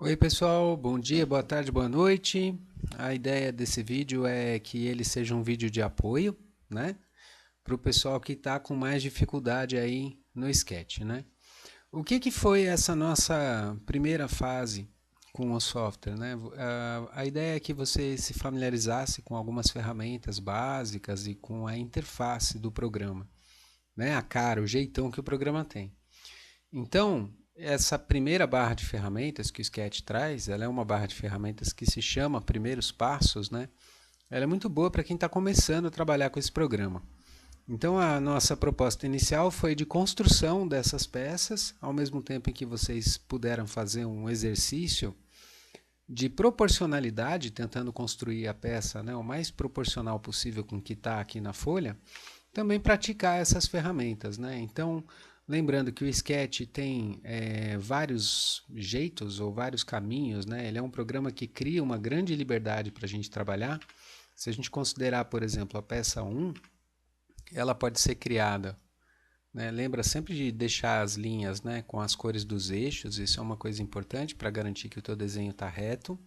Oi pessoal, bom dia, boa tarde, boa noite. A ideia desse vídeo é que ele seja um vídeo de apoio, né? Para o pessoal que está com mais dificuldade aí no Sketch, né? O que foi essa nossa primeira fase com o software, né? A ideia é que você se familiarizasse com algumas ferramentas básicas e com a interface do programa, né? A cara, o jeitão que o programa tem. Então, essa primeira barra de ferramentas que o Sketch traz, ela é uma barra de ferramentas que se chama Primeiros Passos, né? Ela é muito boa para quem está começando a trabalhar com esse programa. Então, a nossa proposta inicial foi de construção dessas peças, ao mesmo tempo em que vocês puderam fazer um exercício de proporcionalidade, tentando construir a peça, né, o mais proporcional possível com o que está aqui na folha, também praticar essas ferramentas, né? Então, lembrando que o Sketch tem vários jeitos ou vários caminhos, né? Ele é um programa que cria uma grande liberdade para a gente trabalhar. Se a gente considerar, por exemplo, a peça 1, ela pode ser criada, né? Lembra sempre de deixar as linhas, né, com as cores dos eixos, isso é uma coisa importante para garantir que o teu desenho está reto.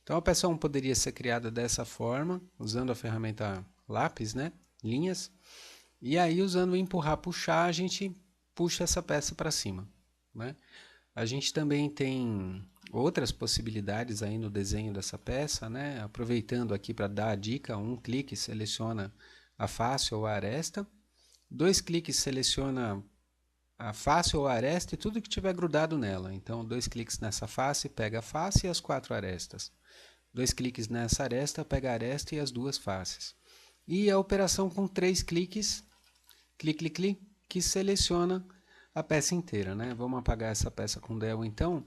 Então a peça 1 poderia ser criada dessa forma, usando a ferramenta lápis, né, linhas. E aí, usando o empurrar, puxar, a gente puxa essa peça para cima, né? A gente também tem outras possibilidades aí no desenho dessa peça, né? Aproveitando aqui para dar a dica, um clique seleciona a face ou a aresta, dois cliques seleciona a face ou a aresta e tudo que tiver grudado nela. Então, dois cliques nessa face, pega a face e as quatro arestas. Dois cliques nessa aresta, pega a aresta e as duas faces. E a operação com três cliques, clique, clique, clique, que seleciona a peça inteira, né? Vamos apagar essa peça com Del então,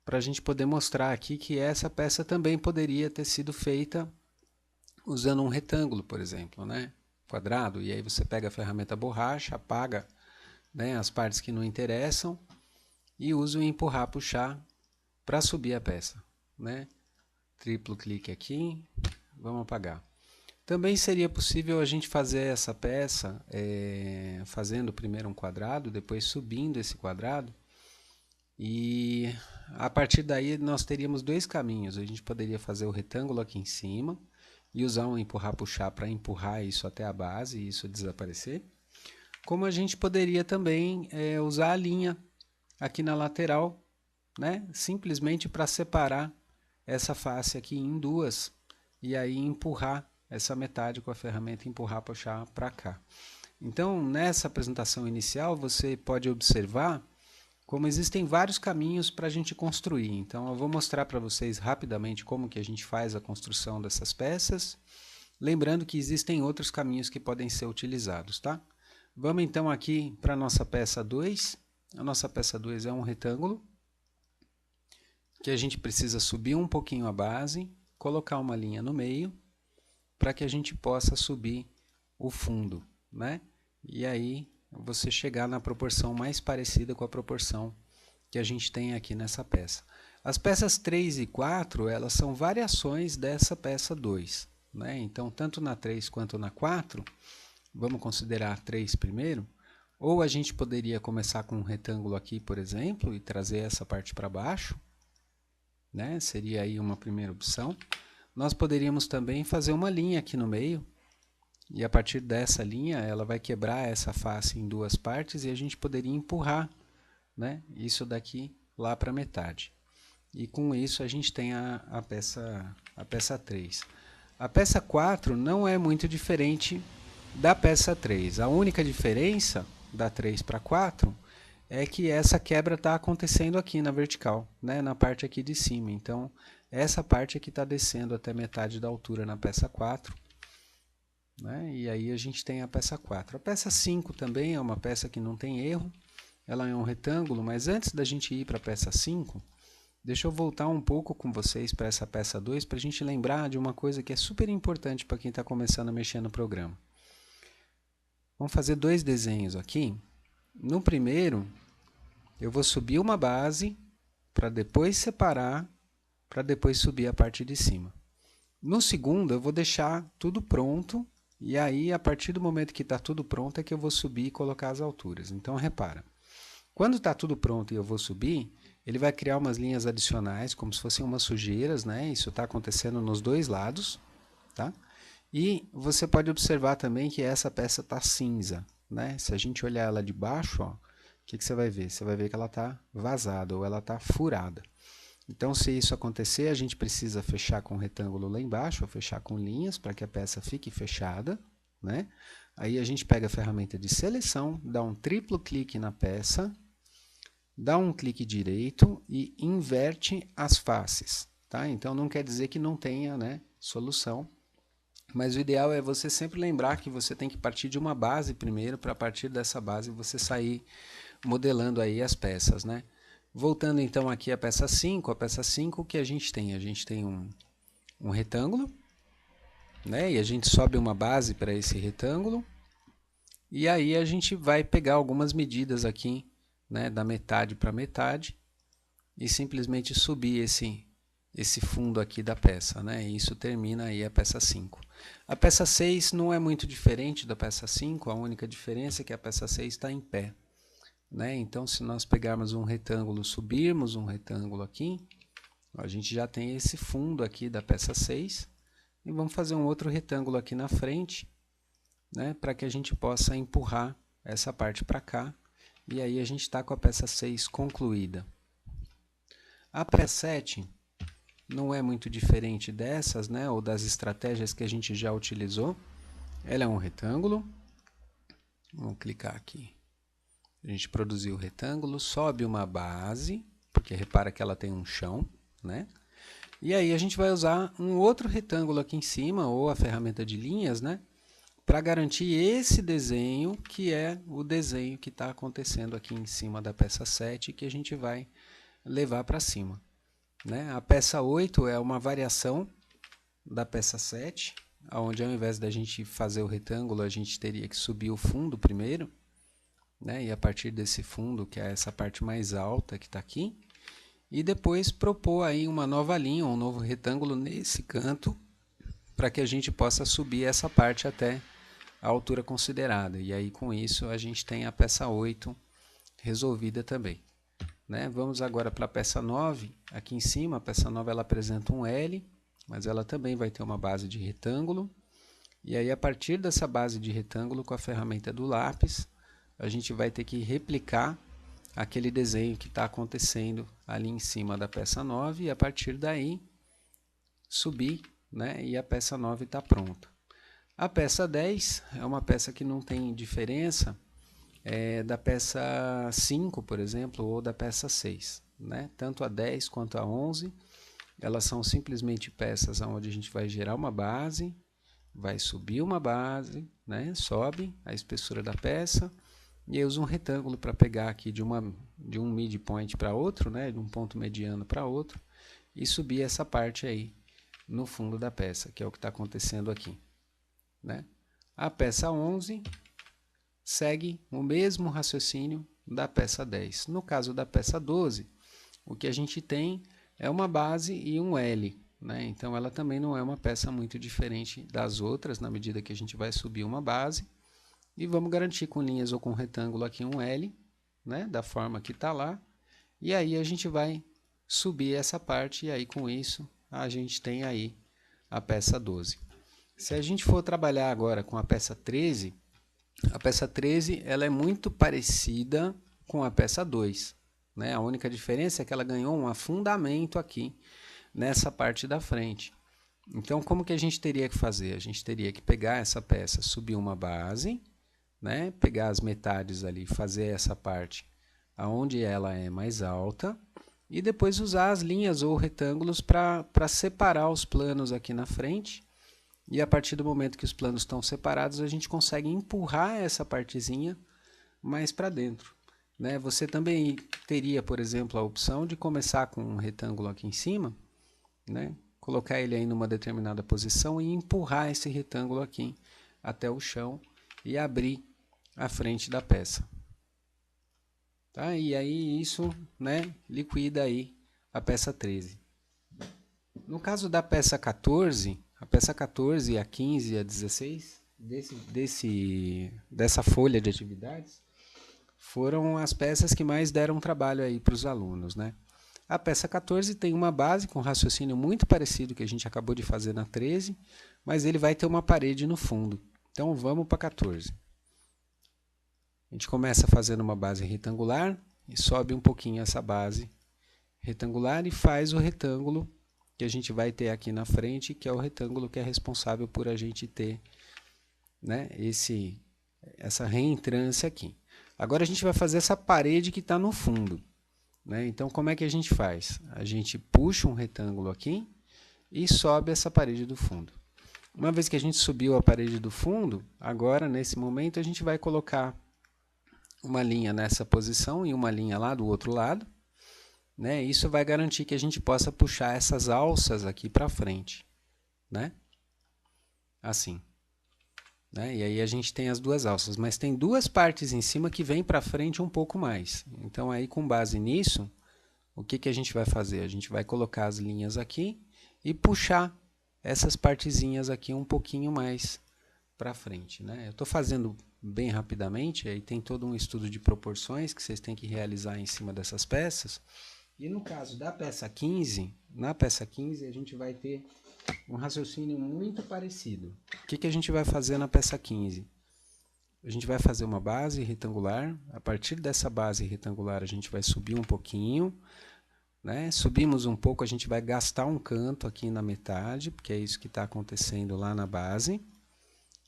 para a gente poder mostrar aqui que essa peça também poderia ter sido feita usando um retângulo, por exemplo, né? Quadrado, e aí você pega a ferramenta borracha, apaga, né, as partes que não interessam e usa o empurrar, puxar para subir a peça, né? Triplo clique aqui, vamos apagar. Também seria possível a gente fazer essa peça fazendo primeiro um quadrado, depois subindo esse quadrado, e a partir daí nós teríamos dois caminhos. A gente poderia fazer o retângulo aqui em cima e usar um empurrar-puxar para empurrar isso até a base e isso desaparecer. Como a gente poderia também usar a linha aqui na lateral, né? Simplesmente para separar essa face aqui em duas e aí empurrar essa metade com a ferramenta empurrar, puxar para cá. Então, nessa apresentação inicial, você pode observar como existem vários caminhos para a gente construir. Então, eu vou mostrar para vocês rapidamente como que a gente faz a construção dessas peças, lembrando que existem outros caminhos que podem ser utilizados, tá? Vamos então aqui para a nossa peça 2. A nossa peça 2 é um retângulo, que a gente precisa subir um pouquinho a base, colocar uma linha no meio, para que a gente possa subir o fundo, né? E aí você chegar na proporção mais parecida com a proporção que a gente tem aqui nessa peça. As peças 3 e 4, elas são variações dessa peça 2, né? Então, tanto na 3 quanto na 4, vamos considerar a 3 primeiro, ou a gente poderia começar com um retângulo aqui, por exemplo, e trazer essa parte para baixo, né? Seria aí uma primeira opção. Nós poderíamos também fazer uma linha aqui no meio, e a partir dessa linha ela vai quebrar essa face em duas partes e a gente poderia empurrar, né, isso daqui lá para metade. E com isso a gente tem a peça 3. A peça 4 não é muito diferente da peça 3. A única diferença da 3 para 4 é que essa quebra está acontecendo aqui na vertical, né, na parte aqui de cima. Então, essa parte aqui está descendo até metade da altura na peça 4. Né? E aí a gente tem a peça 4. A peça 5 também é uma peça que não tem erro. Ela é um retângulo, mas antes da gente ir para a peça 5, deixa eu voltar um pouco com vocês para essa peça 2, para a gente lembrar de uma coisa que é super importante para quem está começando a mexer no programa. Vamos fazer dois desenhos aqui. No primeiro, eu vou subir uma base para depois separar, para depois subir a parte de cima. No segundo, eu vou deixar tudo pronto, e aí, a partir do momento que está tudo pronto, é que eu vou subir e colocar as alturas. Então, repara, quando está tudo pronto e eu vou subir, ele vai criar umas linhas adicionais, como se fossem umas sujeiras, né? Isso está acontecendo nos dois lados, tá? E você pode observar também que essa peça está cinza, né? Se a gente olhar ela de baixo, ó, o que você vai ver? Você vai ver que ela está vazada ou ela está furada. Então, se isso acontecer, a gente precisa fechar com um retângulo lá embaixo, ou fechar com linhas para que a peça fique fechada, né? Aí a gente pega a ferramenta de seleção, dá um triplo clique na peça, dá um clique direito e inverte as faces, tá? Então não quer dizer que não tenha, né, solução, mas o ideal é você sempre lembrar que você tem que partir de uma base primeiro, para a partir dessa base você sair modelando aí as peças, né? Voltando então aqui à peça 5, o que a gente tem? A gente tem um retângulo, né? E a gente sobe uma base para esse retângulo, e aí a gente vai pegar algumas medidas aqui, né, da metade para metade, e simplesmente subir esse fundo aqui da peça, né? E isso termina aí a peça 5. A peça 6 não é muito diferente da peça 5, a única diferença é que a peça 6 está em pé, né? Então, se nós pegarmos um retângulo, subirmos um retângulo aqui, a gente já tem esse fundo aqui da peça 6, e vamos fazer um outro retângulo aqui na frente, né, para que a gente possa empurrar essa parte para cá, e aí a gente está com a peça 6 concluída. A peça 7 não é muito diferente dessas, né, ou das estratégias que a gente já utilizou. Ela é um retângulo, vamos clicar aqui. A gente produziu o retângulo, sobe uma base, porque repara que ela tem um chão, né? E aí a gente vai usar um outro retângulo aqui em cima, ou a ferramenta de linhas, né? Para garantir esse desenho, que é o desenho que está acontecendo aqui em cima da peça 7, que a gente vai levar para cima, né? A peça 8 é uma variação da peça 7, onde ao invés da gente fazer o retângulo, a gente teria que subir o fundo primeiro, né? E a partir desse fundo, que é essa parte mais alta que está aqui, e depois propor aí uma nova linha, um novo retângulo nesse canto, para que a gente possa subir essa parte até a altura considerada. E aí com isso a gente tem a peça 8 resolvida também, né? Vamos agora para a peça 9, aqui em cima. A peça 9 ela apresenta um L, mas ela também vai ter uma base de retângulo, e aí a partir dessa base de retângulo, com a ferramenta do lápis, a gente vai ter que replicar aquele desenho que está acontecendo ali em cima da peça 9, e a partir daí subir, né? E a peça 9 está pronta. A peça 10 é uma peça que não tem diferença da peça 5, por exemplo, ou da peça 6, né? Tanto a 10 quanto a 11, elas são simplesmente peças onde a gente vai gerar uma base, vai subir uma base, né? Sobe a espessura da peça, e eu uso um retângulo para pegar aqui de um midpoint para outro, né? De um ponto mediano para outro, e subir essa parte aí no fundo da peça, que é o que está acontecendo aqui, né? A peça 11 segue o mesmo raciocínio da peça 10. No caso da peça 12, o que a gente tem é uma base e um L, né? Então ela também não é uma peça muito diferente das outras, na medida que a gente vai subir uma base, e vamos garantir com linhas ou com retângulo aqui um L, né? Da forma que está lá, e aí a gente vai subir essa parte, e aí com isso a gente tem aí a peça 12. Se a gente for trabalhar agora com a peça 13, ela é muito parecida com a peça 2, né? A única diferença é que ela ganhou um afundamento aqui nessa parte da frente. Então, como que a gente teria que fazer? A gente teria que pegar essa peça, subir uma base, né? Pegar as metades ali, fazer essa parte aonde ela é mais alta, e depois usar as linhas ou retângulos para separar os planos aqui na frente. E a partir do momento que os planos estão separados, a gente consegue empurrar essa partezinha mais para dentro, né? Você também teria, por exemplo, a opção de começar com um retângulo aqui em cima, né? Colocar ele aí numa determinada posição e empurrar esse retângulo aqui até o chão e abrir a frente da peça. Tá? E aí isso, né, liquida aí a peça 13. No caso da peça 14, a peça 14, a 15 e a 16, dessa folha de atividades, foram as peças que mais deram trabalho aí para os alunos, né? A peça 14 tem uma base com raciocínio muito parecido que a gente acabou de fazer na 13, mas ele vai ter uma parede no fundo. Então vamos para 14. A gente começa fazendo uma base retangular e sobe um pouquinho essa base retangular e faz o retângulo que a gente vai ter aqui na frente, que é o retângulo que é responsável por a gente ter, né, essa reentrância aqui. Agora a gente vai fazer essa parede que está no fundo, né? Então como é que a gente faz? A gente puxa um retângulo aqui e sobe essa parede do fundo. Uma vez que a gente subiu a parede do fundo, agora nesse momento a gente vai colocar uma linha nessa posição e uma linha lá do outro lado, né? Isso vai garantir que a gente possa puxar essas alças aqui para frente, né? Assim, né? E aí a gente tem as duas alças, mas tem duas partes em cima que vêm para frente um pouco mais. Então aí com base nisso, o que a gente vai fazer? A gente vai colocar as linhas aqui e puxar essas partezinhas aqui um pouquinho mais para frente, né? Eu estou fazendo bem rapidamente, aí tem todo um estudo de proporções que vocês têm que realizar em cima dessas peças. E no caso da peça 15, na peça 15 a gente vai ter um raciocínio muito parecido. O que a gente vai fazer na peça 15? A gente vai fazer uma base retangular, a partir dessa base retangular a gente vai subir um pouquinho, né? Subimos um pouco, a gente vai gastar um canto aqui na metade, porque é isso que está acontecendo lá na base,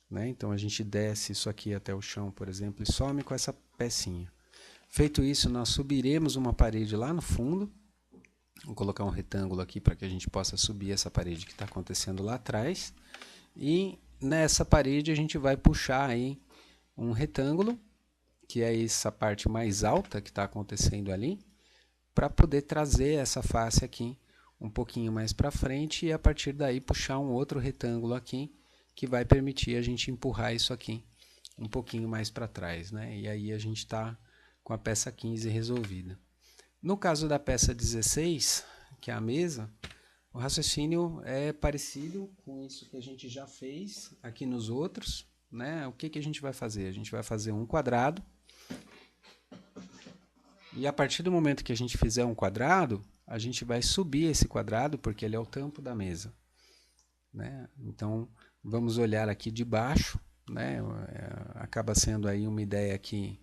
né? Então a gente desce isso aqui até o chão, por exemplo, e some com essa pecinha. Feito isso, nós subiremos uma parede lá no fundo. Vou colocar um retângulo aqui para que a gente possa subir essa parede que está acontecendo lá atrás. E nessa parede a gente vai puxar aí um retângulo, que é essa parte mais alta que está acontecendo ali, para poder trazer essa face aqui um pouquinho mais para frente e a partir daí puxar um outro retângulo aqui, que vai permitir a gente empurrar isso aqui um pouquinho mais para trás, né? E aí a gente está com a peça 15 resolvida. No caso da peça 16, que é a mesa, o raciocínio é parecido com isso que a gente já fez aqui nos outros, né? O que a gente vai fazer? A gente vai fazer um quadrado, e a partir do momento que a gente fizer um quadrado, a gente vai subir esse quadrado, porque ele é o tampo da mesa, né? Então, vamos olhar aqui de baixo, né? Acaba sendo aí uma ideia que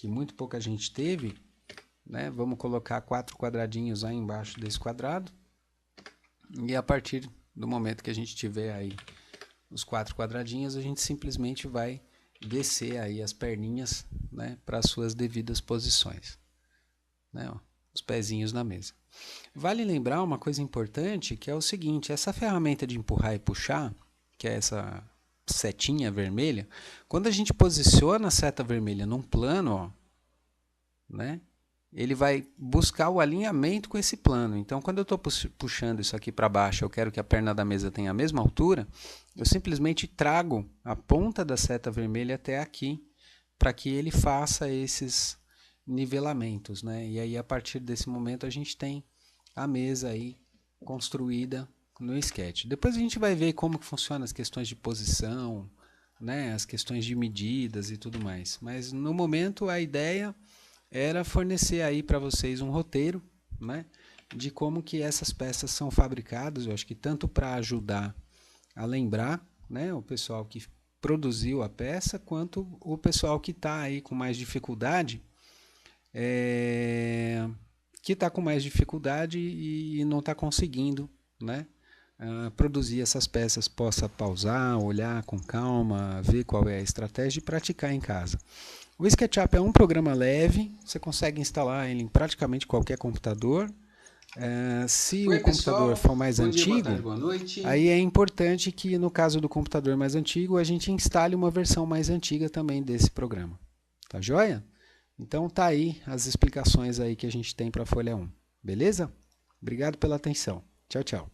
muito pouca gente teve, né? Vamos colocar 4 quadradinhos aí embaixo desse quadrado, e a partir do momento que a gente tiver aí os 4 quadradinhos, a gente simplesmente vai descer aí as perninhas, né, para as suas devidas posições, né? Ó, os pezinhos na mesa. Vale lembrar uma coisa importante, que é o seguinte: essa ferramenta de empurrar e puxar, que é essa setinha vermelha, quando a gente posiciona a seta vermelha num plano, ó, né, ele vai buscar o alinhamento com esse plano. Então, quando eu estou puxando isso aqui para baixo, eu quero que a perna da mesa tenha a mesma altura, eu simplesmente trago a ponta da seta vermelha até aqui, para que ele faça esses nivelamentos, né? E aí, a partir desse momento, a gente tem a mesa aí construída no Sketch. Depois a gente vai ver como que funciona as questões de posição, né, as questões de medidas e tudo mais. Mas no momento a ideia era fornecer aí para vocês um roteiro, né, de como que essas peças são fabricadas. Eu acho que tanto para ajudar a lembrar, né, o pessoal que produziu a peça, quanto o pessoal que está aí com mais dificuldade, e não está conseguindo, né, produzir essas peças, possa pausar, olhar com calma, ver qual é a estratégia e praticar em casa. O SketchUp é um programa leve, você consegue instalar ele em praticamente qualquer computador. Se o computador for mais antigo, aí é importante que no caso do computador mais antigo, a gente instale uma versão mais antiga também desse programa. Tá joia? Então tá aí as explicações aí que a gente tem para a folha 1. Beleza? Obrigado pela atenção. Tchau, tchau.